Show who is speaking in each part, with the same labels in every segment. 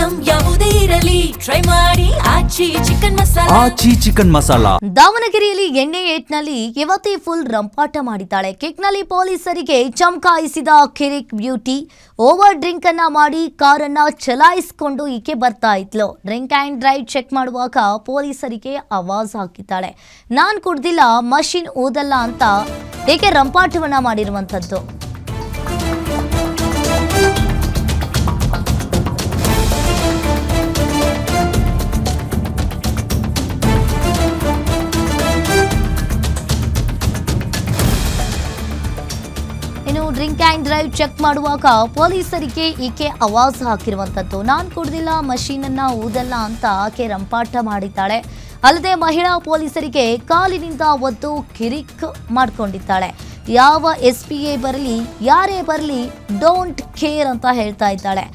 Speaker 1: Item ಯಾವುದೇ ಇರಲಿ try ಮಾಡಿ ಆಚಿ ಚಿಕನ್ ಮಸಾಲಾ.
Speaker 2: ದಾವಣಗೆರೆಯಲ್ಲಿ ಎಣ್ಣೆ ಏಟ್ನಲ್ಲಿ ಯುವತಿ ಫುಲ್ ರಂಪಾಟ ಮಾಡಿದ್ದಾಳೆ. ಕಿಕ್ನಲ್ಲಿ ಪೊಲೀಸರಿಗೆ ಚಮಕಾಯಿಸಿದ ಕಿರಿಕ್ ಬ್ಯೂಟಿ. ಓವರ್ ಡ್ರಿಂಕ್ ಅನ್ನ ಮಾಡಿ ಕಾರನ್ನ ಚಲಾಯಿಸಿಕೊಂಡು ಈಕೆ ಬರ್ತಾ ಇದ್ಲು. ಡ್ರಿಂಕ್ ಅಂಡ್ ಡ್ರೈವ್ ಚೆಕ್ ಮಾಡುವಾಗ ಪೊಲೀಸರಿಗೆ ಆವಾಜ್ ಹಾಕಿದ್ದಾಳೆ. ನಾನ್ ಕುಡ್ದಿಲ್ಲ, ಮಷಿನ್ ಊದಲ್ಲ ಅಂತ ಈಕೆ ರಂಪಾಟವನ್ನ ಮಾಡಿರುವಂತದ್ದು. ಡ್ರಿಂಕ್ ಅಂಡ್ ಡ್ರೈವ್ ಚೆಕ್ ಮಾಡುವಾಗ ಪೊಲೀಸರಿಗೆ ಈಕೆ ಆವಾಜ್ ಹಾಕಿರುವಂತದ್ದು. ನಾನ್ ಕುಡ್ದಿಲ್ಲ, ಮಷೀನ್ ಅನ್ನ ಊದಲ್ಲ ಅಂತ ಆಕೆ ರಂಪಾಟ ಮಾಡಿದ್ದಾಳೆ. ಅಲ್ಲದೆ ಮಹಿಳಾ ಪೊಲೀಸರಿಗೆ ಕಾಲಿನಿಂದ ಒದ್ದು ಕಿರಿಕ್ ಮಾಡ್ಕೊಂಡಿದ್ದಾಳೆ. ಯಾವ SPA ಬರಲಿ, ಯಾರೇ ಬರಲಿ, ಡೋಂಟ್ ಕೇರ್ ಅಂತ ಹೇಳ್ತಾ ಇದ್ದಾಳೆ.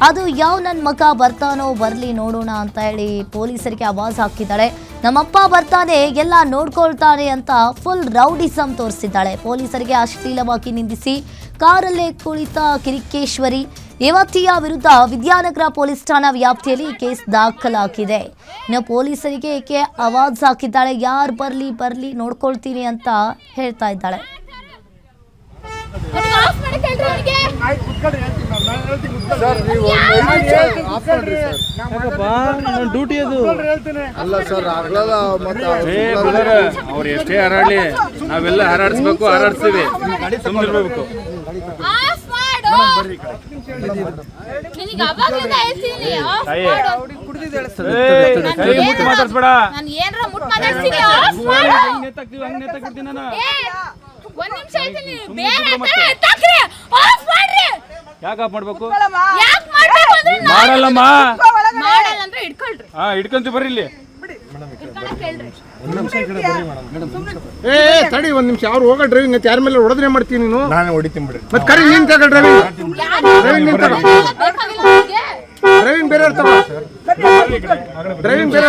Speaker 2: ಅದು ಯಾವ ನನ್ನ ಮಗ ಬರ್ತಾನೋ ಬರ್ಲಿ ನೋಡೋಣ ಅಂತ ಹೇಳಿ ಪೊಲೀಸರಿಗೆ ಆವಾಜ್ ಹಾಕಿದ್ದಾಳೆ. ನಮ್ಮಪ್ಪ ಬರ್ತಾನೆ, ಎಲ್ಲ ನೋಡ್ಕೊಳ್ತಾನೆ ಅಂತ ಫುಲ್ ರೌಡಿಸಮ್ ತೋರಿಸಿದ್ದಾಳೆ. ಪೊಲೀಸರಿಗೆ ಅಶ್ಲೀಲವಾಗಿ ನಿಂದಿಸಿ ಕಾರಲ್ಲೇ ಕುಳಿತ ಕಿರಿಕೇಶ್ವರಿ ಯುವತಿಯ ವಿರುದ್ಧ ವಿದ್ಯಾನಗರ ಪೊಲೀಸ್ ಠಾಣಾ ವ್ಯಾಪ್ತಿಯಲ್ಲಿ ಕೇಸ್ ದಾಖಲಾಗಿದೆ. ಇನ್ನು ಪೊಲೀಸರಿಗೆ ಈಕೆ ಆವಾಜ್ ಹಾಕಿದ್ದಾಳೆ. ಯಾರು ಬರ್ಲಿ ನೋಡ್ಕೊಳ್ತೀನಿ ಅಂತ ಹೇಳ್ತಾ ಇದ್ದಾಳೆ.
Speaker 3: ಡ್ಯೂಟಿ ಅದು
Speaker 4: ಅಲ್ಲ ಸರ್, ಆಗ್ಲಲ್ಲ.
Speaker 3: ಅವ್ರು ಎಷ್ಟೇ ಹಾರಾಡ್ಲಿ, ನಾವೆಲ್ಲ ಹಾರಾಡಿಸ್ಬೇಕು, ಹಾರಾಡಿಸ್ತೀವಿ, ಸುಮ್ಮನಿರ್ಬೇಕು. ಮಾತಾಡ್ಸ್ಬೇಡ. ಯಾಕೆ ಆಫ್ ಮಾಡ್ಬೇಕು? ಮಾಡಲ್ಲಮ್ಮ, ಹಿಡ್ಕೊಂತೀವಿ ಬರ್ರಿ ಇಲ್ಲಿ.
Speaker 4: ತಡಿ ಒಂದ್ ನಿಮಿಷ, ಅವ್ರು ಹೋಗೋ ಡ್ರೈವಿಂಗ್ ಐತೆ, ಯಾರ ಮೇಲೆ ಹೊಡೆದ್ರೆ ಮಾಡ್ತೀನಿ ನೀನು? ನಾನು ಹೊಡಿತೀನಿ ಬಿಡ್ರಿ. ಮತ್ತೆ ಕರಿ ನೀನ್ ತಗ ಡ್ರೈವಿಂಗ್ ಬೇರೆ ಇರ್ತಾವ, ಡ್ರೈವಿಂಗ್ ಬೇರೆ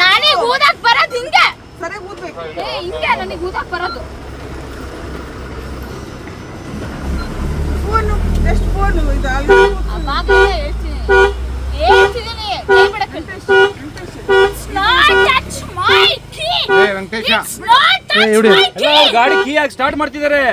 Speaker 5: ನಾನೇ ಊದಕ್ ಬರೋದು ಹಿಂಗೆ, ಹಿಂಗೆ ನನಗೆ ಊದಕ್ ಬರೋದು.
Speaker 3: ಗಾಡಿ ಕೀ ಆಗಿ ಸ್ಟಾರ್ಟ್ ಮಾಡ್ತಿದ್ದಾರೆ.